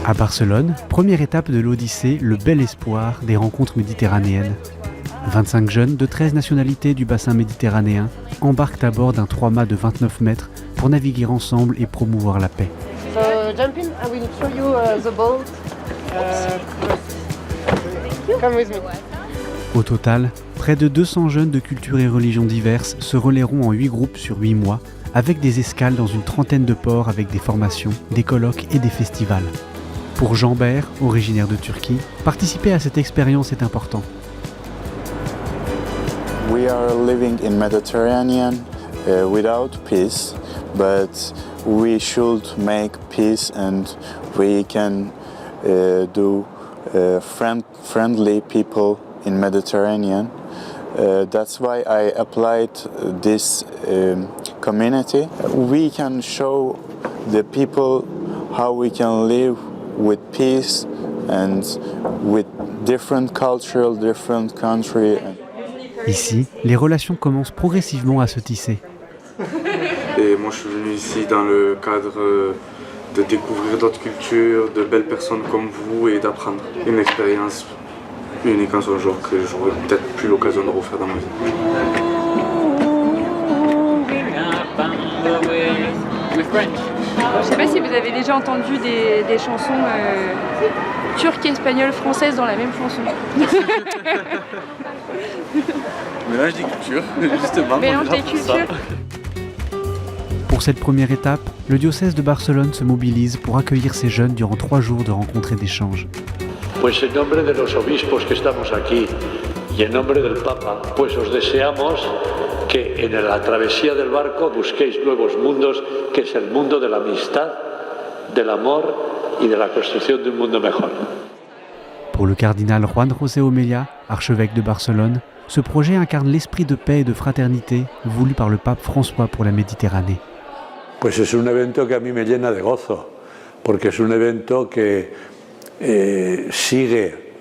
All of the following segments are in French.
À Barcelone, première étape de l'Odyssée, le bel espoir des rencontres méditerranéennes. 25 jeunes de 13 nationalités du bassin méditerranéen embarquent à bord d'un 3-mâts de 29 mètres pour naviguer ensemble et promouvoir la paix. So jump in, I will show you the boat. Come with me. Au total, près de 200 jeunes de cultures et religions diverses se relayeront en 8 groupes sur 8 mois, avec des escales dans une trentaine de ports avec des formations, des colloques et des festivals. Pour Jean Bert, originaire de Turquie, participer à cette expérience est important. We are living in Mediterranean without peace, but we should make peace and we can do friendly people in Mediterranean. That's why I applied this community. We can show the people how we can live with peace and with different culture, different country. Ici, les relations commencent progressivement à se tisser. Et moi je suis venu ici dans le cadre de découvrir d'autres cultures, de belles personnes comme vous et d'apprendre une expérience unique en son genre que j'aurais peut-être plus l'occasion de refaire dans ma vie. Je ne sais pas si vous avez déjà entendu des chansons turques, espagnoles, françaises dans la même chanson. Mélange des cultures, justement. Mélange des cultures. Pour cette première étape, le diocèse de Barcelone se mobilise pour accueillir ces jeunes durant 3 jours de rencontres et d'échanges. Pues en nombre de los obispos que estamos aquí y en nombre del Papa, pues os deseamos que en la travesía del barco busquéis nuevos mundos, que es el mundo de la amistad, del amor y de la construcción de un mundo mejor. Pour le cardinal Juan José Omeya, archevêque de Barcelone, ce projet incarne l'esprit de paix et de fraternité voulu par le pape François pour la Méditerranée. Pues es un evento que a mí me llena de gozo, porque es un evento que sigue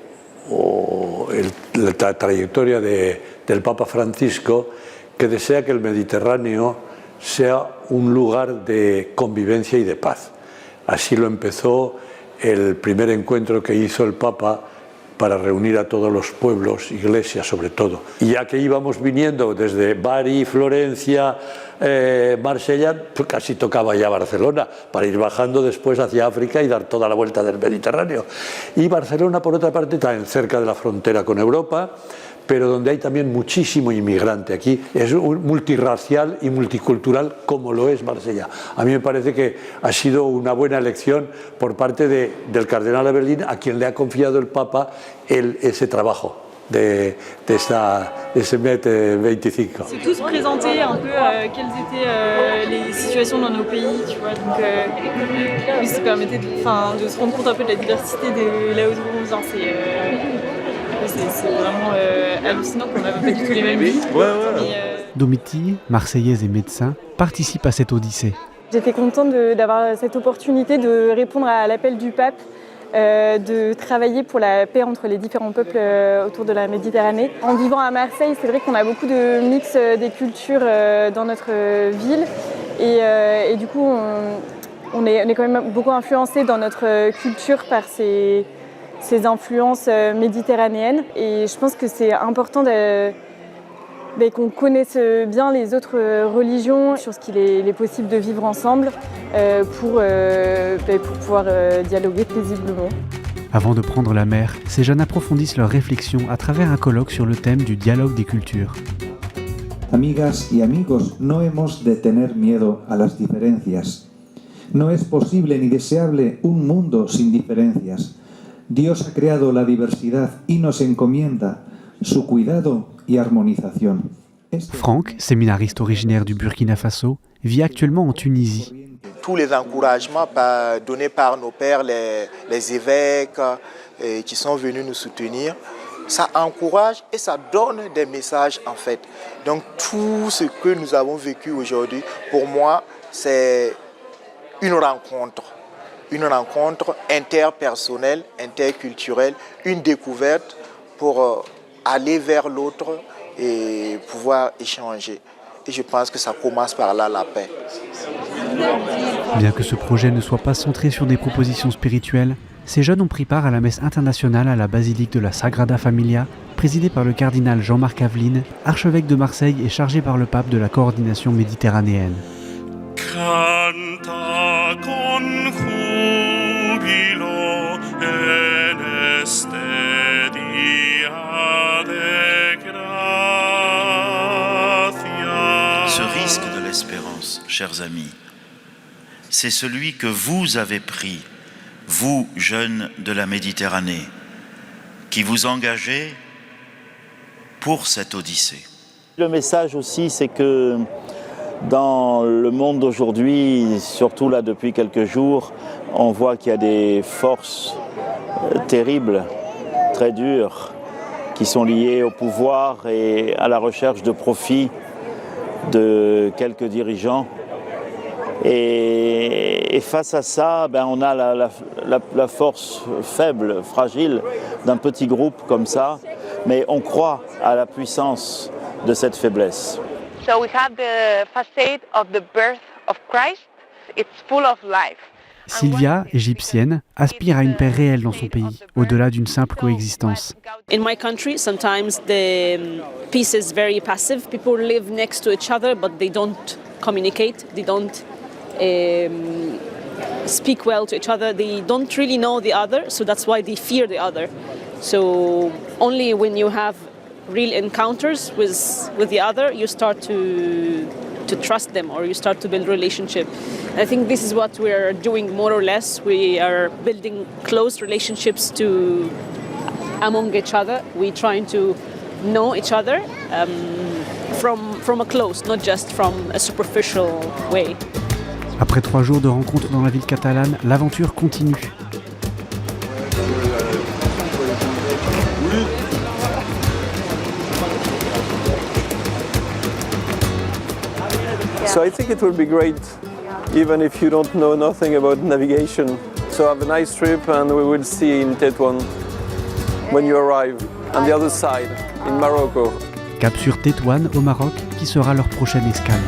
la trayectoria del Papa Francisco, que desea que el Mediterráneo sea un lugar de convivencia y de paz. Así lo empezó el primer encuentro que hizo el Papa para reunir a todos los pueblos, iglesias sobre todo. Y ya que íbamos viniendo desde Bari, Florencia, Marsella, pues casi tocaba ya Barcelona, para ir bajando después hacia África y dar toda la vuelta del Mediterráneo. Y Barcelona, por otra parte, está cerca de la frontera con Europa, pero donde hay también muchísimo inmigrante. Aquí es multirracial y multicultural como lo es Marsella. A mí me parece que ha sido una buena elección por parte del cardenal Abelín, a quien le ha confiado el Papa ese trabajo de ese MET 25. C'est tous présenter un peu quelles étaient les situations dans nos pays, tu vois. Donc, oui, ça permettait de se rendre compte un peu de la diversité de là où on vient. C'est vraiment hallucinant qu'on n'a pas du tout les mêmes vies. Domitille, marseillaise et médecin, participe à cette odyssée. J'étais contente d'avoir cette opportunité de répondre à l'appel du pape, de travailler pour la paix entre les différents peuples autour de la Méditerranée. En vivant à Marseille, c'est vrai qu'on a beaucoup de mix des cultures dans notre ville et du coup on est quand même beaucoup influencé dans notre culture par ces influences méditerranéennes et je pense que c'est important qu'on connaisse bien les autres religions sur ce qu'il est possible de vivre ensemble pour pouvoir dialoguer paisiblement. Avant de prendre la mer, ces jeunes approfondissent leurs réflexions à travers un colloque sur le thème du dialogue des cultures. Amigas y amigos, no hemos de tener miedo a las diferencias. No es posible ni deseable un mundo sin diferencias. Dios ha creado la diversidad y nos encomienda su cuidado y armonización. Franck, séminariste originaire du Burkina Faso, vit actuellement en Tunisie. Tous les encouragements donnés par nos pères, les évêques qui sont venus nous soutenir, ça encourage et ça donne des messages en fait. Donc tout ce que nous avons vécu aujourd'hui, pour moi, c'est une rencontre interpersonnelle, interculturelle, une découverte pour aller vers l'autre et pouvoir échanger. Et je pense que ça commence par là, la paix. Bien que ce projet ne soit pas centré sur des propositions spirituelles, ces jeunes ont pris part à la messe internationale à la basilique de la Sagrada Familia, présidée par le cardinal Jean-Marc Aveline, archevêque de Marseille et chargé par le pape de la coordination méditerranéenne. Canta con jubilo en este dia de gracia. Ce risque de l'espérance, chers amis, c'est celui que vous avez pris, vous, jeunes de la Méditerranée, qui vous engagez pour cette odyssée. Le message aussi, c'est que dans le monde d'aujourd'hui, surtout là depuis quelques jours, on voit qu'il y a des forces terribles, très dures, qui sont liées au pouvoir et à la recherche de profit de quelques dirigeants. Et face à ça, on a la force faible, fragile d'un petit groupe comme ça, mais on croit à la puissance de cette faiblesse. So we have the facade of the birth of Christ. It's full of life. Sylvia, égyptienne, aspire à une paix réelle dans son pays, au-delà d'une simple coexistence. In my country, sometimes the peace is very passive. People live next to each other, but they don't communicate. They don't speak well to each other. They don't really know the other, so that's why they fear the other. So only when you have real encounters with the other, you start to trust them, or you start to build relationship. I think this is what we're doing more or less. We are building close relationships among each other. We're trying to know each other from a close, not just from a superficial way. Après 3 jours de rencontres dans la ville catalane, l'aventure continue. So I think it will be great, even if you don't know nothing about navigation. So have a nice trip, and we will see in Tétouan when you arrive, on the other side, in Morocco. Cap sur Tétouan, au Maroc, qui sera leur prochaine escale.